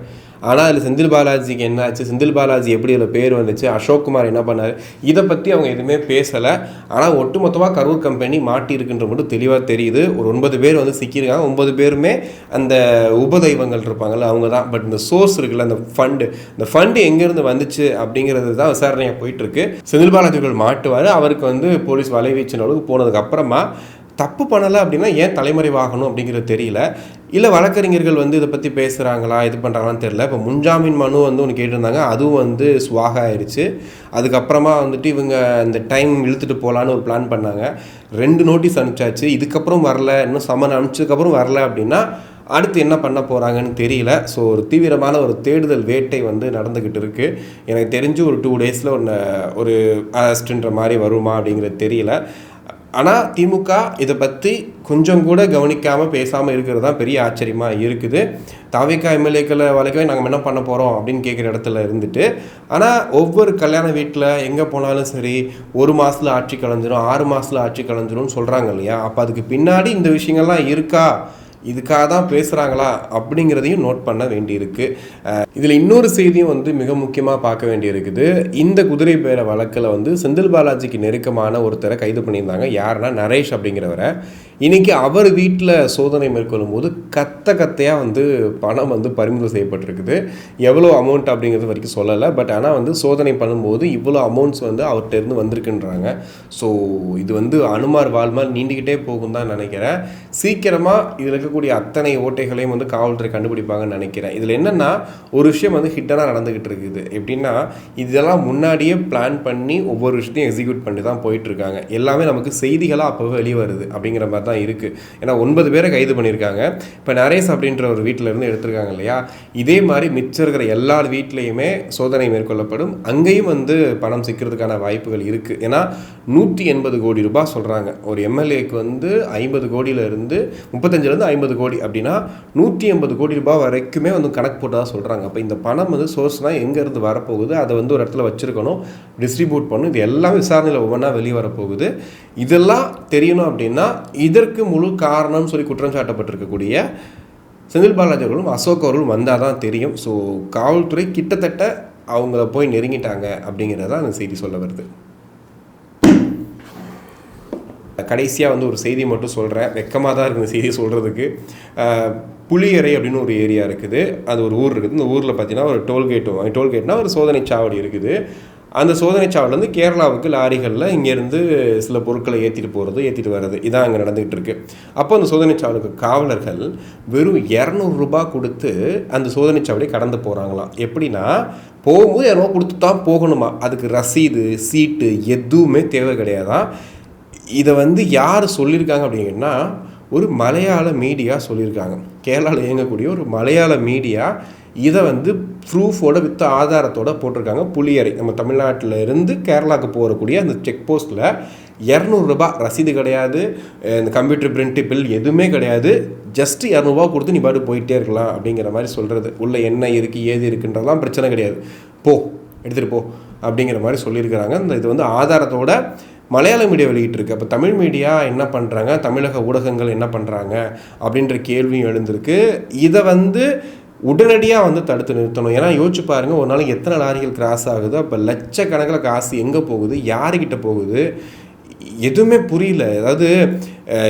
ஆனால் அதில் செந்தில் பாலாஜிக்கு என்ன ஆச்சு, செந்தில் பாலாஜி எப்படி அதில் பேர் வந்துச்சு, அசோக்குமார் என்ன பண்ணார், இதை பற்றி அவங்க எதுவுமே பேசலை. ஆனால் ஒட்டுமொத்தமாக கரூர் கம்பெனி மாட்டியிருக்குன்ற மட்டும் தெளிவாக தெரியுது. ஒரு 9 பேர் வந்து சிக்கியிருக்காங்க. 9 பேருமே அந்த உபதெய்வங்கள் இருப்பாங்கள்ல, அவங்க தான். பட் இந்த சோர்ஸ் இருக்குல்ல, இந்த ஃபண்டு எங்கேருந்து வந்துச்சு அப்படிங்கிறது தான் விசாரணையாக போயிட்டுருக்கு. செந்தில் பாலாஜிகள் மாட்டுவார். அவருக்கு வந்து போலீஸ் வலைவீச்சு அளவுக்கு போனதுக்கப்புறமா தப்பு பண்ணலை அப்படின்னா ஏன் தலைமறைவாகணும் அப்படிங்கிறது தெரியல. இல்லை வழக்கறிஞர்கள் வந்து இதை பற்றி பேசுகிறாங்களா, இது பண்ணுறாங்களான்னு தெரியல. இப்போ முன்ஜாமீன் மனு வந்து ஒன்று கேட்டிருந்தாங்க, அதுவும் வந்து ஸ்வாக ஆயிடுச்சு. அதுக்கப்புறமா வந்துட்டு இவங்க இந்த டைம் இழுத்துட்டு போகலான்னு ஒரு பிளான் பண்ணாங்க. 2 நோட்டீஸ் அனுப்பிச்சாச்சு. இதுக்கப்புறம் வரல, இன்னும் சம்மன் அனுப்பிச்சதுக்கப்புறம் வரல அப்படின்னா அடுத்து என்ன பண்ண போகிறாங்கன்னு தெரியல. ஸோ ஒரு தீவிரமான ஒரு தேடுதல் வேட்டை வந்து நடந்துக்கிட்டு இருக்குது. எனக்கு தெரிஞ்சு ஒரு 2 டேஸில் ஒரு அரெஸ்ட்டுன்ற மாதிரி வருமா அப்படிங்கிறது தெரியல. ஆனால் திமுக இதை பற்றி கொஞ்சம் கூட கவனிக்காமல் பேசாமல் இருக்கிறது தான் பெரிய ஆச்சரியமாக இருக்குது. தாவேகா எம்எல்ஏக்களை வழக்கவே நாங்கள் என்ன பண்ண போகிறோம் அப்படின்னு கேட்குற இடத்துல இருந்துட்டு, ஆனால் ஒவ்வொரு கல்யாண வீட்டில் எங்கே போனாலும் சரி 1 மாதத்தில் ஆட்சி கலைஞ்சிரும், 6 மாதத்தில் ஆட்சி கலைஞ்சிரும்னு சொல்கிறாங்க இல்லையா. அப்போ அதுக்கு பின்னாடி இந்த விஷயங்கள்லாம் இருக்கா, இதுக்காக தான் பேசுகிறாங்களா அப்படிங்கிறதையும் நோட் பண்ண வேண்டியிருக்கு. இதில் இன்னொரு செய்தியும் வந்து மிக முக்கியமாக பார்க்க வேண்டியிருக்குது. இந்த குதிரை பேர வழக்கில் வந்து செந்தில் பாலாஜிக்கு நெருக்கமான ஒருத்தரை கைது பண்ணியிருந்தாங்க. யாருன்னா நரேஷ் அப்படிங்கிறவரை. இன்றைக்கி அவர் வீட்டில் சோதனை மேற்கொள்ளும் போது கத்தையாக வந்து பணம் வந்து பறிமுதல் செய்யப்பட்டிருக்குது. எவ்வளோ அமௌண்ட் அப்படிங்கிறது வரைக்கும் சொல்லலை. பட் ஆனால் வந்து சோதனை பண்ணும்போது இவ்வளோ அமௌண்ட்ஸ் வந்து அவர்கிட்ட இருந்து வந்திருக்குன்றாங்க. ஸோ இது வந்து அனுமார் வாழ்மால் நீண்டுக்கிட்டே போகும் தான் நினைக்கிறேன். சீக்கிரமாக இதில் இருக்கக்கூடிய அத்தனை ஓட்டைகளையும் வந்து காவல்துறை கண்டுபிடிப்பாங்கன்னு நினைக்கிறேன். இதில் என்னென்னா ஒரு விஷயம் வந்து ஹிட்டனாக நடந்துக்கிட்டு இருக்குது. எப்படின்னா இதெல்லாம் முன்னாடியே பிளான் பண்ணி ஒவ்வொரு விஷயத்தையும் எக்ஸிக்யூட் பண்ணி தான் போயிட்டுருக்காங்க. எல்லாமே நமக்கு செய்திகளாக அப்போவே வெளியே வருது அப்படிங்கிற மாதிரி தான் இருக்குது. ஏன்னா 9 பேரை கைது பண்ணியிருக்காங்க. இப்போ நரேஷ் அப்படின்ற ஒரு வீட்டில் இருந்து எடுத்திருக்காங்க இல்லையா. இதே மாதிரி மிச்சம் இருக்கிற எல்லார் வீட்லேயுமே சோதனை மேற்கொள்ளப்படும். அங்கேயும் வந்து பணம் சிக்கிறதுக்கான வாய்ப்புகள் இருக்குது. ஏன்னா 180 கோடி ரூபாய் சொல்கிறாங்க. ஒரு எம்எல்ஏக்கு வந்து 50 கோடியிலேருந்து 35 50 கோடி அப்படின்னா 180 கோடி ரூபாய் வரைக்குமே வந்து கணக்கு போட்டதாக சொல்கிறாங்க. அப்போ இந்த பணம் வந்து சோர்ஸ்னால் எங்கேருந்து வரப்போகுது, அதை வந்து ஒரு இடத்துல வச்சுருக்கணும், டிஸ்ட்ரிபியூட் பண்ணணும். இது எல்லாமே விசாரணையில் ஒவ்வொன்றா வெளியே வரப்போகுது. இதெல்லாம் தெரியணும் அப்படின்னா இதற்கு முழு காரணம்னு சொல்லி குற்றம் சாட்டப்பட்டிருக்கக்கூடிய செந்தில் பாலாஜி அவர்களும் அசோக் அவர்களும் வந்தால் தான் தெரியும். ஸோ காவல்துறை கிட்டத்தட்ட அவங்கள போய் நெருங்கிட்டாங்க அப்படிங்கிறதான் அந்த செய்தி சொல்ல வருது. கடைசியாக வந்து ஒரு செய்தி மட்டும் சொல்கிறேன். வெக்கமாக தான் இருக்குது இந்த செய்தி சொல்கிறதுக்கு. புளியரை அப்படின்னு ஒரு ஏரியா இருக்குது. அது ஒரு ஊர் இருக்குது. இந்த ஊரில் பார்த்தீங்கன்னா ஒரு டோல்கேட்னா ஒரு சோதனை சாவடி இருக்குது. அந்த சோதனை சாவடிலேருந்து கேரளாவுக்கு லாரிகளில் இங்கேருந்து சில பொருட்களை ஏற்றிட்டு வர்றது இதான் அங்கே நடந்துகிட்டு இருக்கு. அப்போ அந்த சோதனை சாவடிக்கு காவலர்கள் வெறும் 200 ரூபாய் கொடுத்து அந்த சோதனை சாவடியை கடந்து போகிறாங்களாம். எப்படின்னா போகும்போது 200 கொடுத்து தான் போகணுமா. அதுக்கு ரசீது, சீட்டு எதுவுமே தேவை கிடையாதான். இதை வந்து யார் சொல்லியிருக்காங்க அப்படின்னா ஒரு மலையாள மீடியா சொல்லியிருக்காங்க. கேரளாவில் இயங்கக்கூடிய ஒரு மலையாள மீடியா இதை வந்து ப்ரூஃபோட வித் ஆதாரத்தோடு போட்டிருக்காங்க. புளியரை நம்ம தமிழ்நாட்டில் இருந்து கேரளாவுக்கு போகக்கூடிய அந்த செக் போஸ்ட்டில் 200 ரூபாய் ரசீது கிடையாது, இந்த கம்ப்யூட்டர் பிரிண்ட் பில் எதுவுமே கிடையாது. ஜஸ்ட்டு 200 ரூபா கொடுத்து நீ பாட்டு போயிட்டே இருக்கலாம் அப்படிங்கிற மாதிரி சொல்கிறது. உள்ள என்ன இருக்குது ஏது இருக்குன்றதெல்லாம் பிரச்சனை கிடையாது, எடுத்துகிட்டு போ அப்படிங்கிற மாதிரி சொல்லியிருக்கிறாங்க. இந்த இது வந்து ஆதாரத்தோட மலையாள மீடியா வெளியிட்டிருக்கு. அப்போ தமிழ் மீடியா என்ன பண்ணுறாங்க, தமிழக ஊடகங்கள் என்ன பண்ணுறாங்க அப்படின்ற கேள்வியும் எழுந்திருக்கு. இதை வந்து உடனடியாக வந்து தடுத்து நிறுத்தணும். ஏன்னா யோசிச்சு பாருங்கள், ஒரு நாளைக்கு எத்தனை லாரிகள் கிராஸ் ஆகுது. அப்போ லட்சக்கணக்கில் காசு எங்கே போகுது, யாருக்கிட்ட போகுது, எதுவுமே புரியல. அதாவது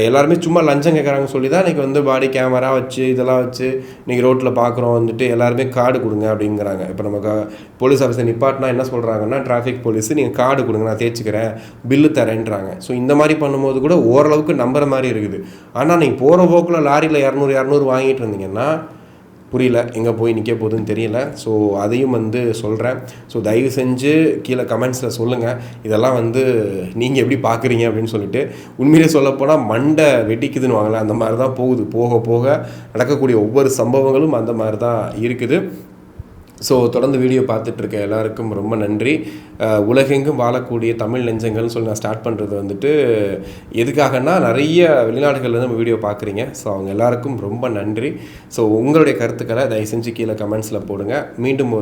எல்லாருமே சும்மா லஞ்சம் கேட்குறாங்க சொல்லி தான் இன்றைக்கி வந்து பாடி கேமரா வச்சு இதெல்லாம் வச்சு இன்றைக்கி ரோட்டில் பார்க்குறோம். வந்துட்டு எல்லாருமே கார்டு கொடுங்க அப்படிங்கிறாங்க. இப்போ நமக்கு போலீஸ் ஆஃபீஸர் நிப்பாட்டினா என்ன சொல்கிறாங்கன்னா, டிராஃபிக் போலீஸ் நீங்கள் கார்டு கொடுங்க, நான் தேய்ச்சிக்கிறேன், பில்லு தரேன்றாங்க. ஸோ இந்த மாதிரி பண்ணும்போது கூட ஓரளவுக்கு நம்புற மாதிரி இருக்குது. ஆனால் நீங்கள் போகிற போக்கில் லாரியில் 200 வாங்கிட்டு இருந்தீங்கன்னா புரியல, எங்கே போய் நிற்க போகுதுன்னு தெரியல. ஸோ அதையும் வந்து சொல்கிறேன். ஸோ தயவு செஞ்சு கீழே கமெண்ட்ஸில் சொல்லுங்கள், இதெல்லாம் வந்து நீங்கள் எப்படி பார்க்குறீங்க அப்படின்னு சொல்லிட்டு. உண்மையிலே சொல்லப்போனால் மண்டை வெட்டிக்குதுன்னு வாங்கலாம், அந்த மாதிரி தான் போகுது. போக போக நடக்கக்கூடிய ஒவ்வொரு சம்பவங்களும் அந்த மாதிரி தான் இருக்குது. ஸோ தொடர்ந்து வீடியோ பார்த்துட்ருக்க எல்லாருக்கும் ரொம்ப நன்றி. உலகெங்கும் வாழக்கூடிய தமிழ் நெஞ்சங்கள்னு சொல்லி நான் ஸ்டார்ட் பண்ணுறது வந்துட்டு எதுக்காகனா நிறைய வெளிநாடுகளில் நம்ம வீடியோ பார்க்குறீங்க. ஸோ அவங்க எல்லாருக்கும் ரொம்ப நன்றி. ஸோ உங்களுடைய கருத்துக்களை தயவு செஞ்சு கீழே கமெண்ட்ஸில் போடுங்க. மீண்டும்